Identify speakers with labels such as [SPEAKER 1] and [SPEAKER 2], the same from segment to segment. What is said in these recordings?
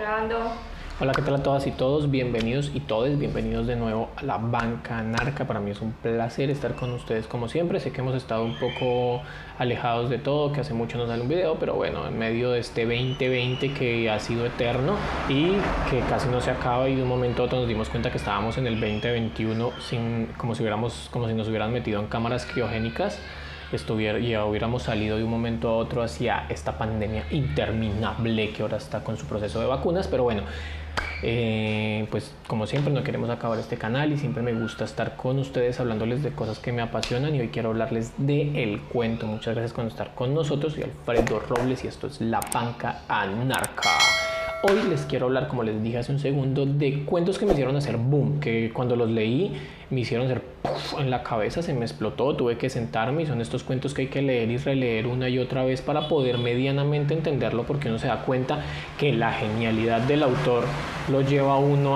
[SPEAKER 1] Grabando.
[SPEAKER 2] Hola, ¿qué tal a todas y todos? Bienvenidos y todes, bienvenidos de nuevo a La Banca Narca. Para mí es un placer estar con ustedes como siempre. Sé que hemos estado un poco alejados de todo, que hace mucho no sale un video, pero bueno, en medio de este 2020 que ha sido eterno y que casi no se acaba, y de un momento a otro nos dimos cuenta que estábamos en el 2021 como si nos hubieran metido en cámaras criogénicas. Ya hubiéramos salido de un momento a otro hacia esta pandemia interminable que ahora está con su proceso de vacunas, pero bueno, pues como siempre no queremos acabar este canal y siempre me gusta estar con ustedes hablándoles de cosas que me apasionan, y hoy quiero hablarles de El Cuento. Muchas gracias por estar con nosotros. Soy Alfredo Robles y esto es La Banca Narca. Hoy les quiero hablar, como les dije hace un segundo, de cuentos que me hicieron hacer boom, que cuando los leí me hicieron hacer puff en la cabeza, se me explotó, tuve que sentarme, y son estos cuentos que hay que leer y releer una y otra vez para poder medianamente entenderlo, porque uno se da cuenta que la genialidad del autor lo lleva a uno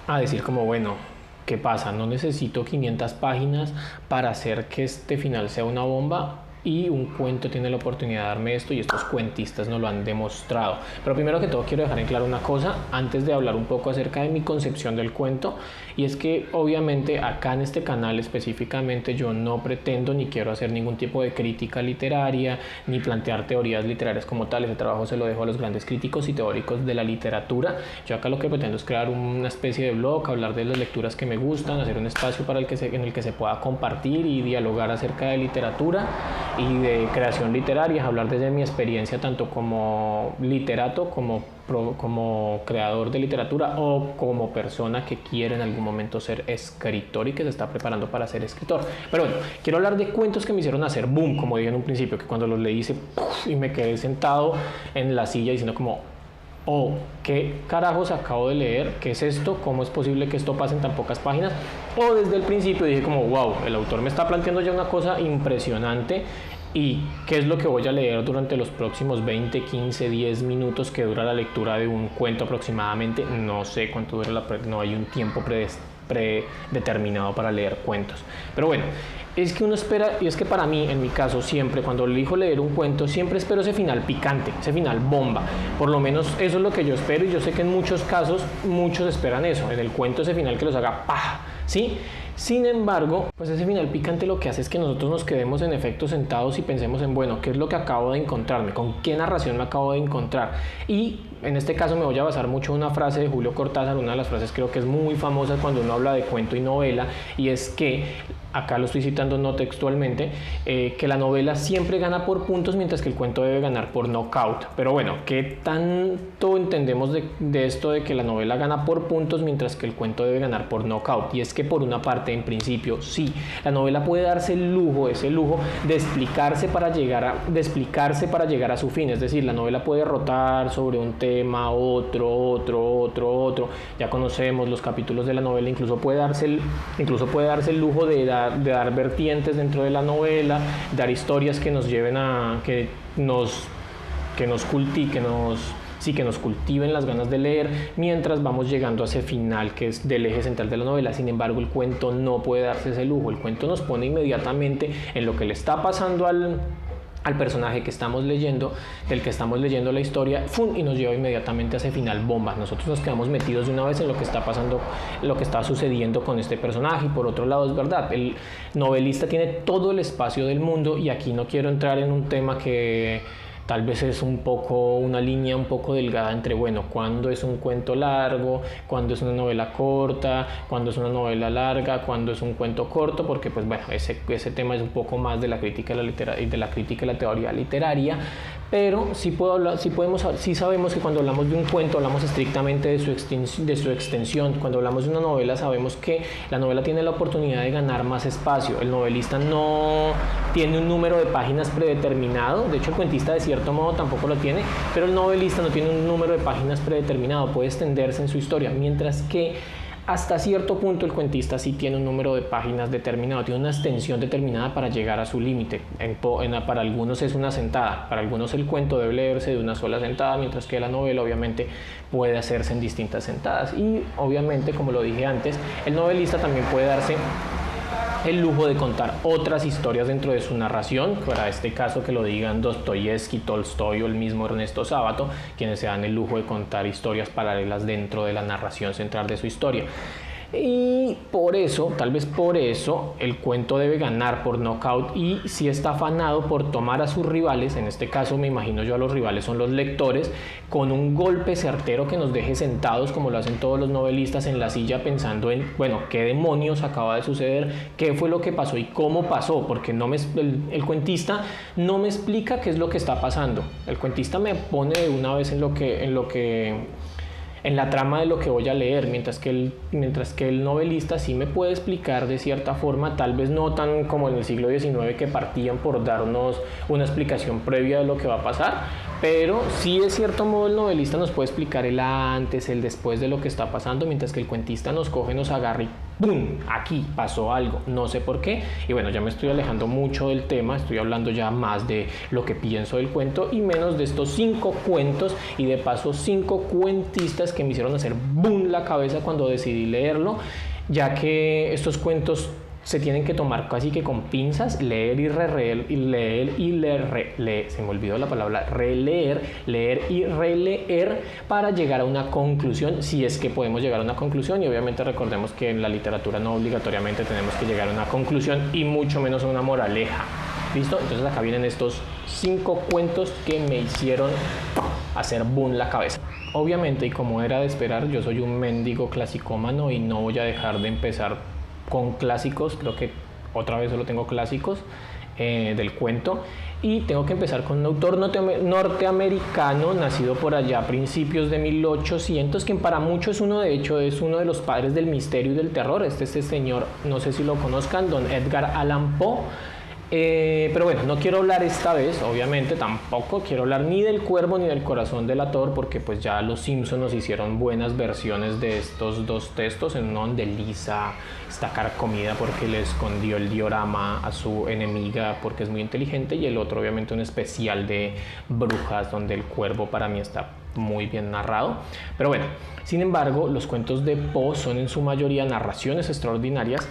[SPEAKER 2] a decir como, bueno, ¿qué pasa? No necesito 500 páginas para hacer que este final sea una bomba. Y un cuento tiene la oportunidad de darme esto, y estos cuentistas nos lo han demostrado. Pero primero que todo quiero dejar en claro una cosa antes de hablar un poco acerca de mi concepción del cuento, y es que obviamente acá en este canal específicamente yo no pretendo ni quiero hacer ningún tipo de crítica literaria ni plantear teorías literarias como tal. Ese trabajo se lo dejo a los grandes críticos y teóricos de la literatura. Yo acá lo que pretendo es crear una especie de blog, hablar de las lecturas que me gustan, hacer un espacio en el que se pueda compartir y dialogar acerca de literatura y de creación literaria, hablar desde mi experiencia tanto como literato, como creador de literatura, o como persona que quiere en algún momento ser escritor y que se está preparando para ser escritor. Pero bueno, quiero hablar de cuentos que me hicieron hacer boom, como dije en un principio, que cuando los leí y me quedé sentado en la silla diciendo como, oh, ¿qué carajos acabo de leer? ¿Qué es esto? ¿Cómo es posible que esto pase en tan pocas páginas? O desde el principio dije como, wow, el autor me está planteando ya una cosa impresionante, y qué es lo que voy a leer durante los próximos 20, 15, 10 minutos que dura la lectura de un cuento aproximadamente. No sé cuánto dura no hay un tiempo predeterminado para leer cuentos. Pero bueno, es que uno espera, y es que para mí, en mi caso, siempre cuando elijo leer un cuento, siempre espero ese final picante, ese final bomba. Por lo menos eso es lo que yo espero, y yo sé que en muchos casos muchos esperan eso, en el cuento ese final que los haga ¡pah! ¿Sí? Sin embargo, pues ese final picante lo que hace es que nosotros nos quedemos en efecto sentados y pensemos en, bueno, ¿qué es lo que acabo de encontrarme? ¿Con qué narración me acabo de encontrar? Y en este caso me voy a basar mucho en una frase de Julio Cortázar, una de las frases creo que es muy famosa cuando uno habla de cuento y novela, y es que, acá lo estoy citando no textualmente, que la novela siempre gana por puntos mientras que el cuento debe ganar por knockout. Pero bueno, ¿qué tanto entendemos de esto de que la novela gana por puntos mientras que el cuento debe ganar por knockout? Y es que por una parte, en principio, sí, la novela puede darse ese lujo de explicarse para llegar a su fin. Es decir, la novela puede rotar sobre un tema, otro. Ya conocemos los capítulos de la novela, incluso puede darse el lujo de dar vertientes dentro de la novela, dar historias que nos lleven a que nos cultiven las ganas de leer mientras vamos llegando a ese final que es del eje central de la novela. Sin embargo, el cuento no puede darse ese lujo. El cuento nos pone inmediatamente en lo que le está pasando al personaje que estamos leyendo, del que estamos leyendo la historia, y nos lleva inmediatamente a ese final bomba. Nosotros nos quedamos metidos de una vez en lo que está pasando, lo que está sucediendo con este personaje. Y por otro lado, es verdad, el novelista tiene todo el espacio del mundo, y aquí no quiero entrar en un tema que tal vez es una línea un poco delgada entre, bueno, cuándo es un cuento largo, cuándo es una novela corta, cuándo es una novela larga, cuándo es un cuento corto, porque pues bueno, ese tema es un poco más de la crítica y la teoría literaria. Pero sí sabemos que cuando hablamos de un cuento hablamos estrictamente de su extensión. Cuando hablamos de una novela sabemos que la novela tiene la oportunidad de ganar más espacio. El novelista no tiene un número de páginas predeterminado. De hecho, el cuentista de cierto modo tampoco lo tiene, pero el novelista no tiene un número de páginas predeterminado. Puede extenderse en su historia, mientras que hasta cierto punto el cuentista sí tiene un número de páginas determinado, tiene una extensión determinada para llegar a su límite. Para algunos es una sentada, para algunos el cuento debe leerse de una sola sentada, mientras que la novela obviamente puede hacerse en distintas sentadas. Y obviamente, como lo dije antes, el novelista también puede darse el lujo de contar otras historias dentro de su narración, para este caso que lo digan Dostoyevsky, Tolstoy o el mismo Ernesto Sábato, quienes se dan el lujo de contar historias paralelas dentro de la narración central de su historia. Y por eso, tal vez por eso, el cuento debe ganar por nocaut y si está afanado por tomar a sus rivales, en este caso me imagino yo a los rivales son los lectores, con un golpe certero que nos deje sentados como lo hacen todos los novelistas en la silla pensando en, bueno, ¿qué demonios acaba de suceder? ¿Qué fue lo que pasó y cómo pasó? Porque el cuentista no me explica qué es lo que está pasando. El cuentista me pone de una vez en la trama de lo que voy a leer, mientras que el novelista sí me puede explicar de cierta forma, tal vez no tan como en el siglo XIX que partían por darnos una explicación previa de lo que va a pasar, pero sí de cierto modo el novelista nos puede explicar el antes, el después de lo que está pasando, mientras que el cuentista nos coge, nos agarra y ¡pum! Aquí pasó algo, no sé por qué. Y bueno, ya me estoy alejando mucho del tema, estoy hablando ya más de lo que pienso del cuento y menos de estos 5 cuentos y de paso 5 cuentistas que me hicieron hacer ¡boom! La cabeza cuando decidí leerlo, ya que estos cuentos se tienen que tomar casi que con pinzas, leer y releer, se me olvidó la palabra, releer, leer y releer para llegar a una conclusión, si es que podemos llegar a una conclusión, y obviamente recordemos que en la literatura no obligatoriamente tenemos que llegar a una conclusión y mucho menos a una moraleja. ¿Listo? Entonces acá vienen estos 5 cuentos que me hicieron hacer boom la cabeza. Obviamente, y como era de esperar, yo soy un mendigo clasicómano y no voy a dejar de empezar con clásicos, creo que otra vez solo tengo clásicos del cuento y tengo que empezar con un autor norteamericano nacido por allá a principios de 1800, quien para muchos de hecho es uno de los padres del misterio y del terror. Este señor, no sé si lo conozcan, don Edgar Allan Poe. Pero bueno, no quiero hablar esta vez, obviamente tampoco quiero hablar ni del Cuervo ni del Corazón delator, porque pues ya los Simpsons nos hicieron buenas versiones de estos 2 textos, en uno donde Lisa está carcomida porque le escondió el diorama a su enemiga porque es muy inteligente, y el otro obviamente un especial de brujas donde el Cuervo para mí está muy bien narrado. Pero bueno, sin embargo, los cuentos de Poe son en su mayoría narraciones extraordinarias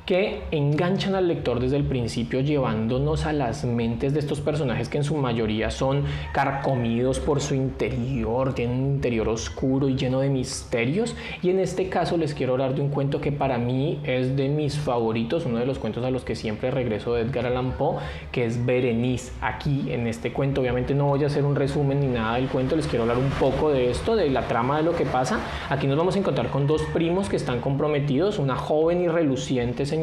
[SPEAKER 2] que enganchan al lector desde el principio, llevándonos a las mentes de estos personajes que en su mayoría son carcomidos por su interior, tienen un interior oscuro y lleno de misterios. Y en este caso les quiero hablar de un cuento que para mí es de mis favoritos, uno de los cuentos a los que siempre regreso de Edgar Allan Poe, que es Berenice. Aquí en este cuento obviamente no voy a hacer un resumen ni nada del cuento, les quiero hablar un poco de esto, de la trama de lo que pasa. Aquí nos vamos a encontrar con 2 primos que están comprometidos, una joven y reluciente señorita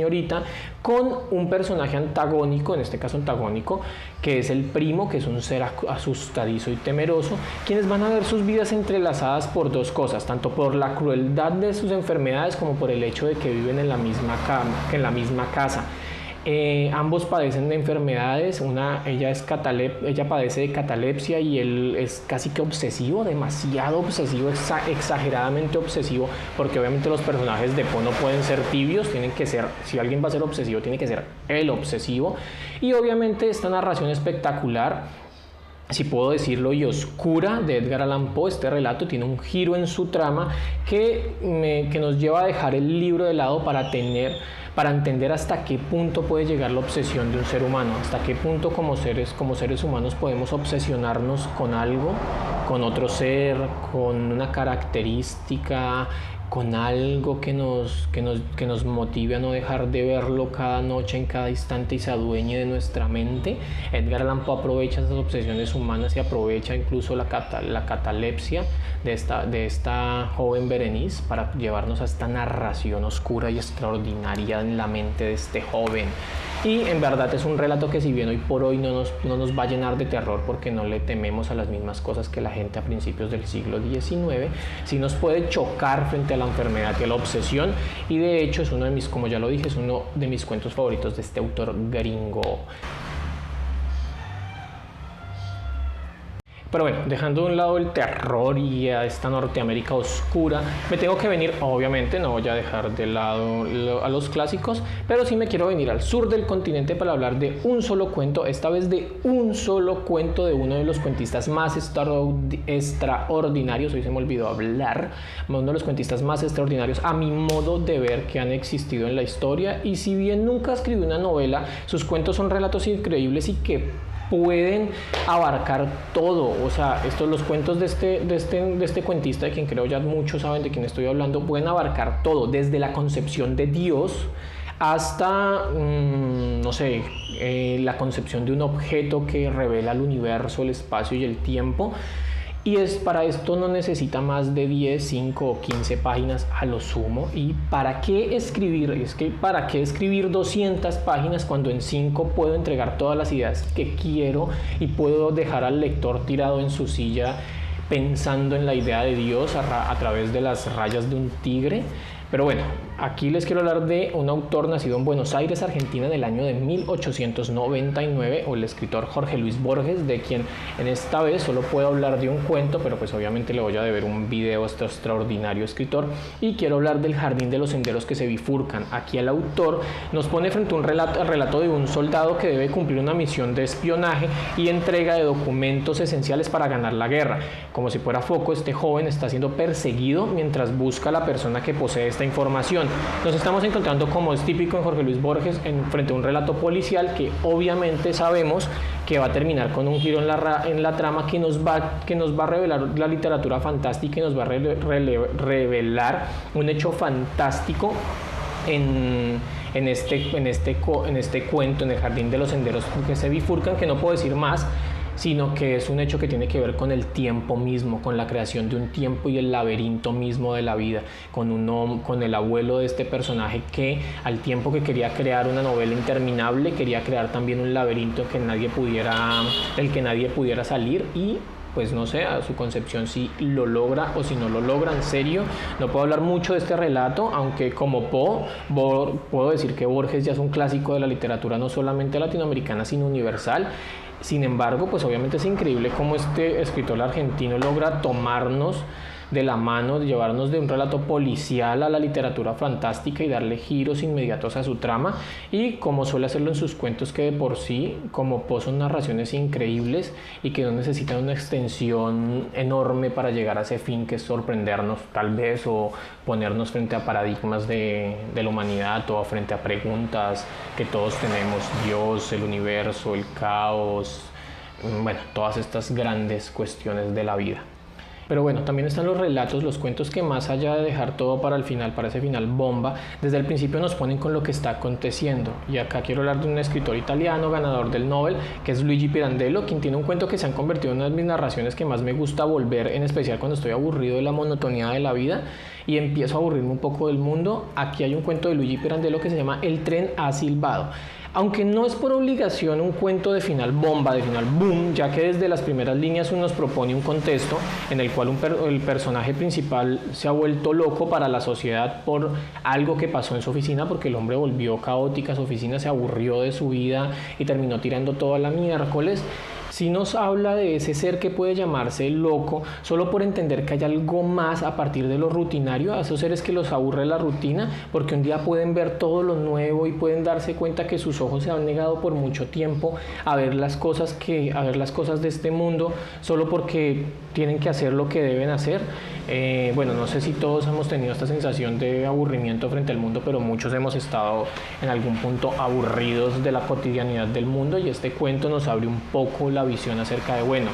[SPEAKER 2] con un personaje antagónico, en este caso antagónico, que es el primo, que es un ser asustadizo y temeroso, quienes van a ver sus vidas entrelazadas por 2 cosas, tanto por la crueldad de sus enfermedades como por el hecho de que viven en la misma casa. Ambos padecen de enfermedades, ella padece de catalepsia y él es casi que obsesivo, demasiado obsesivo, exageradamente obsesivo, porque obviamente los personajes de Poe no pueden ser tibios, tienen que ser, si alguien va a ser obsesivo, tiene que ser el obsesivo. Y obviamente esta narración espectacular, si puedo decirlo, y oscura de Edgar Allan Poe, este relato tiene un giro en su trama que nos lleva a dejar el libro de lado para entender hasta qué punto puede llegar la obsesión de un ser humano, hasta qué punto como seres humanos podemos obsesionarnos con algo, con otro ser, con una característica, con algo que nos motive a no dejar de verlo cada noche, en cada instante, y se adueñe de nuestra mente. Edgar Allan Poe aprovecha esas obsesiones humanas y aprovecha incluso la catalepsia de esta joven Berenice para llevarnos a esta narración oscura y extraordinaria en la mente de este joven. Y en verdad es un relato que, si bien hoy por hoy no nos va a llenar de terror porque no le tememos a las mismas cosas que la gente a principios del siglo XIX, sí nos puede chocar frente a la enfermedad y a la obsesión, y de hecho es uno de mis, como ya lo dije, es uno de mis cuentos favoritos de este autor gringo. Pero bueno, dejando de un lado el terror y a esta Norteamérica oscura, me tengo que venir, obviamente, no voy a dejar de lado a los clásicos, pero sí me quiero venir al sur del continente para hablar de un solo cuento, esta vez de un solo cuento de uno de los cuentistas más extraordinarios, hoy se me olvidó hablar, uno de los cuentistas más extraordinarios a mi modo de ver que han existido en la historia, y si bien nunca escribió una novela, sus cuentos son relatos increíbles y que pueden abarcar todo. O sea, los cuentos de este cuentista, de quien creo ya muchos saben de quién estoy hablando, pueden abarcar todo, desde la concepción de Dios hasta, no sé, la concepción de un objeto que revela el universo, el espacio y el tiempo. Y para esto no necesita más de 10, 5 o 15 páginas a lo sumo. ¿Y para qué escribir? Es que ¿para qué escribir 200 páginas cuando en 5 puedo entregar todas las ideas que quiero y puedo dejar al lector tirado en su silla pensando en la idea de Dios a través de las rayas de un tigre? Pero bueno, aquí les quiero hablar de un autor nacido en Buenos Aires, Argentina, en el año de 1899, o el escritor Jorge Luis Borges, de quien en esta vez solo puedo hablar de un cuento, pero pues obviamente le voy a deber un video a este extraordinario escritor, y quiero hablar del Jardín de los Senderos que se bifurcan. Aquí el autor nos pone frente a un relato de un soldado que debe cumplir una misión de espionaje y entrega de documentos esenciales para ganar la guerra. Como si fuera foco, este joven está siendo perseguido mientras busca a la persona que posee esta información. Nos estamos encontrando, como es típico en Jorge Luis Borges, frente a un relato policial que obviamente sabemos que va a terminar con un giro en la trama que nos va a revelar la literatura fantástica y nos va a revelar un hecho fantástico en este cuento, en el Jardín de los Senderos que se bifurcan, que no puedo decir más, sino que es un hecho que tiene que ver con el tiempo mismo, con la creación de un tiempo y el laberinto mismo de la vida, con el abuelo de este personaje que, al tiempo que quería crear una novela interminable, quería crear también un laberinto del que nadie pudiera salir. Y pues no sé, a su concepción si lo logra o si no lo logra. En serio, no puedo hablar mucho de este relato, aunque como puedo decir que Borges ya es un clásico de la literatura no solamente latinoamericana, sino universal. Sin embargo, pues obviamente es increíble cómo este escritor argentino logra tomarnos de la mano, llevarnos de un relato policial a la literatura fantástica y darle giros inmediatos a su trama, y como suele hacerlo en sus cuentos, que de por sí como son narraciones increíbles y que no necesitan una extensión enorme para llegar a ese fin, que es sorprendernos tal vez, o ponernos frente a paradigmas de la humanidad, o frente a preguntas que todos tenemos: Dios, el universo, el caos, bueno, todas estas grandes cuestiones de la vida. Pero bueno, también están los relatos, los cuentos que, más allá de dejar todo para el final, para ese final bomba, desde el principio nos ponen con lo que está aconteciendo. Y acá quiero hablar de un escritor italiano, ganador del Nobel, que es Luigi Pirandello, quien tiene un cuento que se han convertido en una de mis narraciones que más me gusta volver, en especial cuando estoy aburrido de la monotonía de la vida y empiezo a aburrirme un poco del mundo. Aquí hay un cuento de Luigi Pirandello que se llama El tren ha silbado. Aunque no es por obligación un cuento de final bomba, de final boom, ya que desde las primeras líneas uno nos propone un contexto en el cual el personaje principal se ha vuelto loco para la sociedad por algo que pasó en su oficina, porque el hombre volvió caótica su oficina, se aburrió de su vida y terminó tirando todo a la miércoles. Sí nos habla de ese ser que puede llamarse loco solo por entender que hay algo más a partir de lo rutinario, a esos seres que los aburre la rutina, porque un día pueden ver todo lo nuevo y pueden darse cuenta que sus ojos se han negado por mucho tiempo a ver las cosas de este mundo solo porque tienen que hacer lo que deben hacer. Bueno, no sé si todos hemos tenido esta sensación de aburrimiento frente al mundo, pero muchos hemos estado en algún punto aburridos de la cotidianidad del mundo, y este cuento nos abre un poco la visión acerca de, bueno,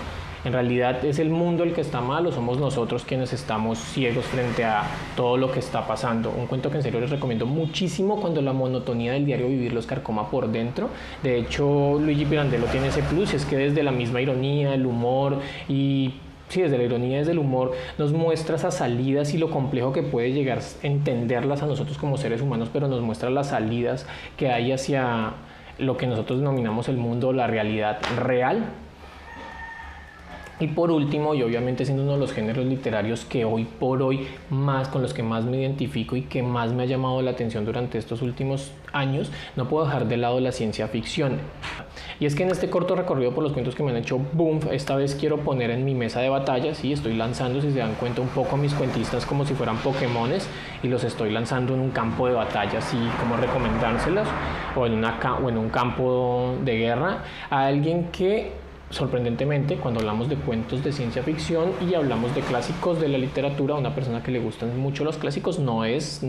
[SPEAKER 2] en realidad es el mundo el que está mal, o somos nosotros quienes estamos ciegos frente a todo lo que está pasando. Un cuento que en serio les recomiendo muchísimo cuando la monotonía del diario vivir los carcoma por dentro. De hecho, Luigi Pirandello tiene ese plus, y es que desde la misma ironía, el humor y... sí, desde la ironía, desde el humor, nos muestra esas salidas y lo complejo que puede llegar a entenderlas a nosotros como seres humanos, pero nos muestra las salidas que hay hacia lo que nosotros denominamos el mundo, la realidad real. Y por último, y obviamente siendo uno de los géneros literarios que hoy por hoy más con los que más me identifico y que más me ha llamado la atención durante estos últimos años, no puedo dejar de lado la ciencia ficción. Y es que en este corto recorrido por los cuentos que me han hecho boom, esta vez quiero poner en mi mesa de batalla, sí, estoy lanzando, si se dan cuenta, un poco a mis cuentistas como si fueran Pokémones, y los estoy lanzando en un campo de batalla, así como recomendárselas, o en un campo de guerra, a alguien que sorprendentemente, cuando hablamos de cuentos de ciencia ficción y hablamos de clásicos de la literatura, una persona que le gustan mucho los clásicos no es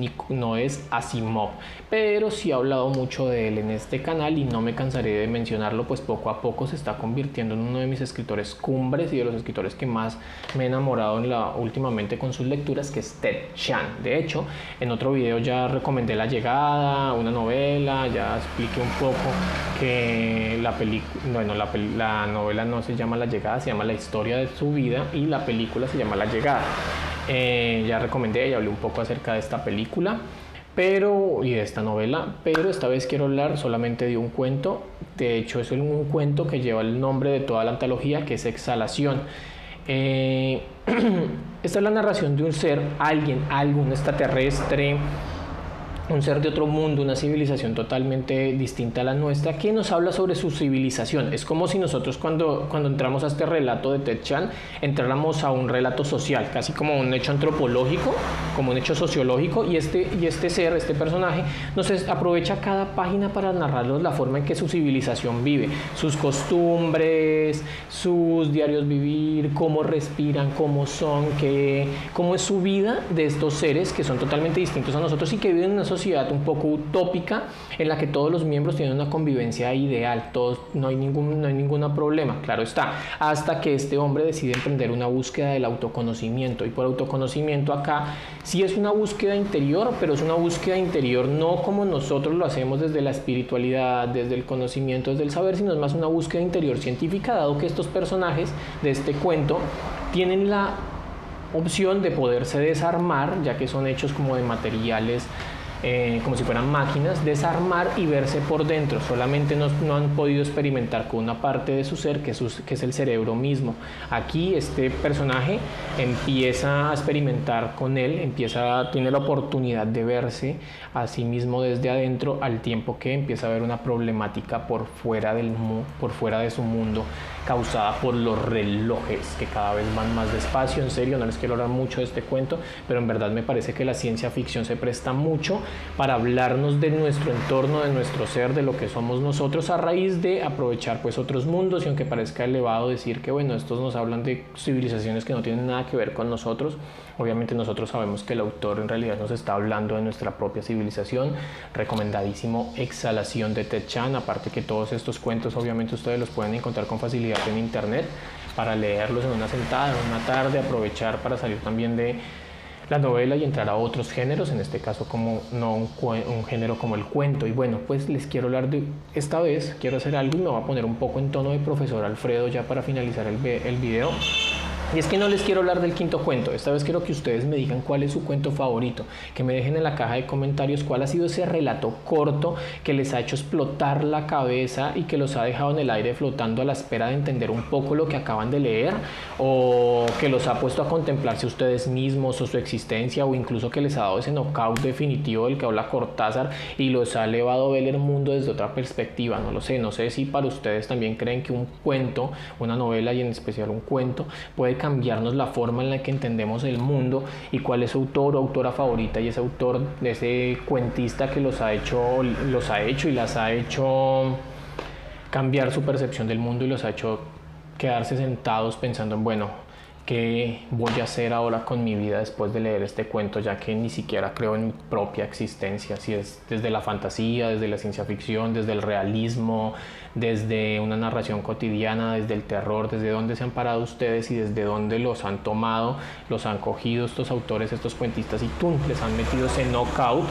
[SPEAKER 2] Asimov, pero sí he hablado mucho de él en este canal y no me cansaré de mencionarlo, pues poco a poco se está convirtiendo en uno de mis escritores cumbres y de los escritores que más me he enamorado últimamente con sus lecturas, que es Ted Chiang. De hecho, en otro video ya recomendé La Llegada, una novela, ya expliqué un poco que la novela no se llama La Llegada, se llama La Historia de su vida, y la película se llama La Llegada. Ya recomendé y hablé un poco acerca de esta película y de esta novela, pero esta vez quiero hablar solamente de un cuento. De hecho, es un cuento que lleva el nombre de toda la antología, que es Exhalación. Esta es la narración de un ser, algún extraterrestre, un ser de otro mundo, una civilización totalmente distinta a la nuestra, que nos habla sobre su civilización. Es como si nosotros cuando entramos a este relato de Ted Chiang, entráramos a un relato social, casi como un hecho antropológico, como un hecho sociológico, y este personaje, nos aprovecha cada página para narrarnos la forma en que su civilización vive, sus costumbres, sus diarios vivir, cómo respiran, cómo son, cómo es su vida de estos seres que son totalmente distintos a nosotros y que viven en una sociedad un poco utópica en la que todos los miembros tienen una convivencia ideal, no hay ningún problema, claro está, hasta que este hombre decide emprender una búsqueda del autoconocimiento. Y por autoconocimiento acá sí es una búsqueda interior, pero es una búsqueda interior no como nosotros lo hacemos desde la espiritualidad, desde el conocimiento, desde el saber, sino es más una búsqueda interior científica, dado que estos personajes de este cuento tienen la opción de poderse desarmar, ya que son hechos como de materiales, como si fueran máquinas, desarmar y verse por dentro. Solamente no han podido experimentar con una parte de su ser que es el cerebro mismo. Aquí este personaje empieza a experimentar con él, tiene la oportunidad de verse a sí mismo desde adentro, al tiempo que empieza a ver una problemática por fuera de su mundo, causada por los relojes que cada vez van más despacio. En serio, no les quiero hablar mucho de este cuento, pero en verdad me parece que la ciencia ficción se presta mucho para hablarnos de nuestro entorno, de nuestro ser, de lo que somos nosotros, a raíz de aprovechar pues otros mundos. Y aunque parezca elevado decir que bueno, estos nos hablan de civilizaciones que no tienen nada que ver con nosotros, obviamente nosotros sabemos que el autor en realidad nos está hablando de nuestra propia civilización. Recomendadísimo Exhalación de Ted Chiang, aparte que todos estos cuentos obviamente ustedes los pueden encontrar con facilidad en internet para leerlos en una sentada, en una tarde, aprovechar para salir también de la novela y entrar a otros géneros, en este caso como no un género como el cuento. Y bueno, pues les quiero hablar esta vez quiero hacer algo y me voy a poner un poco en tono de profesor Alfredo ya para finalizar el video. Y es que no les quiero hablar del quinto cuento, esta vez quiero que ustedes me digan cuál es su cuento favorito, que me dejen en la caja de comentarios cuál ha sido ese relato corto que les ha hecho explotar la cabeza y que los ha dejado en el aire flotando a la espera de entender un poco lo que acaban de leer, o que los ha puesto a contemplarse ustedes mismos o su existencia, o incluso que les ha dado ese knockout definitivo del que habla Cortázar y los ha elevado a ver el mundo desde otra perspectiva. No lo sé, no sé si para ustedes también creen que un cuento, una novela y en especial un cuento, puede cambiarnos la forma en la que entendemos el mundo, y cuál es su autor o autora favorita, y ese autor, ese cuentista que los ha hecho y las ha hecho cambiar su percepción del mundo y los ha hecho quedarse sentados pensando en bueno, ¿qué voy a hacer ahora con mi vida después de leer este cuento? Ya que ni siquiera creo en mi propia existencia, si es desde la fantasía, desde la ciencia ficción, desde el realismo, desde una narración cotidiana, desde el terror, desde dónde se han parado ustedes y desde dónde los han tomado, los han cogido estos autores, estos cuentistas, y les han metido ese knockout,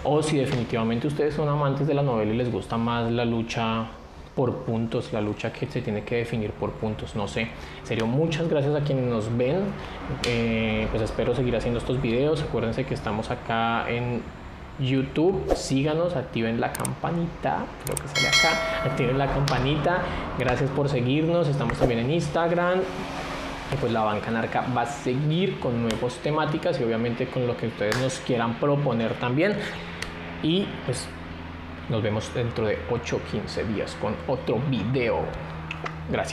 [SPEAKER 2] o si definitivamente ustedes son amantes de la novela y les gusta más la lucha por puntos, la lucha que se tiene que definir por puntos, no sé. En serio, muchas gracias a quienes nos ven, pues espero seguir haciendo estos videos. Acuérdense que estamos acá en YouTube, síganos, activen la campanita, creo que sale acá, activen la campanita. Gracias por seguirnos, estamos también en Instagram, Y pues la Banca Narca va a seguir con nuevas temáticas y obviamente con lo que ustedes nos quieran proponer también. Y pues nos vemos dentro de 8 o 15 días con otro video. Gracias.